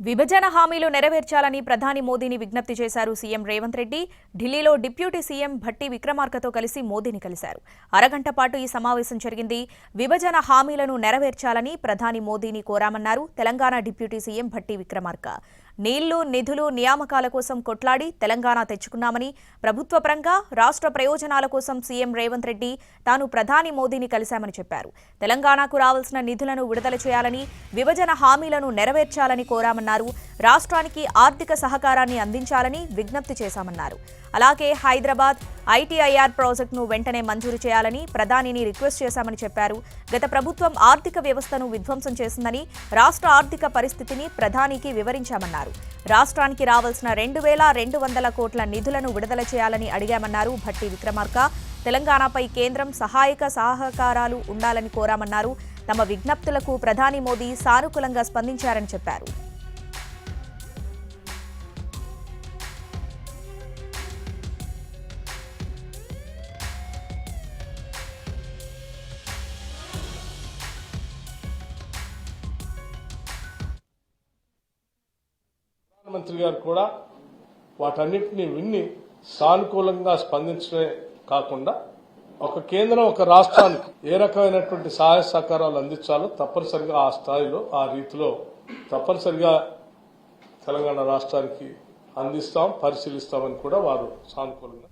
విభజన హామీలు నెరవేర్చాలని ప్రధాని మోదీని విజ్ఞప్తి చేశారు సీఎం రేవంత్ రెడ్డి. ఢిల్లీలో డిప్యూటీ సీఎం భట్టి విక్రమార్కతో కలిసి మోదీని కలిశారు. అరగంట పాటు ఈ సమావేశం జరిగింది. విభజన హామీలను నెరవేర్చాలని ప్రధాని మోదీని కోరామన్నారు తెలంగాణ డిప్యూటీ సీఎం భట్టి విక్రమార్క. నీళ్లు, నిధులు, నియామకాల కోసం కొట్లాడి తెలంగాణ తెచ్చుకున్నామని, ప్రభుత్వ పరంగా రాష్ట్ర ప్రయోజనాల కోసం సీఎం రేవంత్ రెడ్డి తాను ప్రధాని మోదీని కలిశామని చెప్పారు. తెలంగాణకు రావాల్సిన నిధులను విడుదల చేయాలని, విభజన హామీలను నెరవేర్చాలని కోరామన్నారు. రాష్ట్రానికి ఆర్థిక సహకారాన్ని అందించాలని విజ్ఞప్తి చేశామన్నారు. అలాగే హైదరాబాద్ ఐటీఐఆర్ ప్రాజెక్టును వెంటనే మంజూరు చేయాలని ప్రధానిని రిక్వెస్ట్ చేశామని చెప్పారు. గత ప్రభుత్వం ఆర్థిక వ్యవస్థను విధ్వంసం చేసిందని, రాష్ట్ర ఆర్థిక పరిస్థితిని ప్రధానికి వివరించామన్నారు. రాష్ట్రానికి రావాల్సిన 2,200 కోట్ల నిధులను విడుదల చేయాలని అడిగామన్నారు భట్టి విక్రమార్క. తెలంగాణపై కేంద్రం సహాయక సహకారాలు ఉండాలని కోరామన్నారు. తమ విజ్ఞప్తులకు ప్రధాని మోదీ సానుకూలంగా స్పందించారని చెప్పారు. ప్రధానమంత్రి గారు కూడా వాటన్నిటిని విన్ని సానుకూలంగా స్పందించడమే కాకుండా ఒక కేంద్రం ఒక రాష్ట్రానికి ఏ రకమైనటువంటి సహాయ సహకారాలు అందించాలో తప్పనిసరిగా ఆ స్థాయిలో ఆ రీతిలో తప్పనిసరిగా తెలంగాణ రాష్ట్రానికి అందిస్తాం, పరిశీలిస్తామని కూడా వారు సానుకూలంగా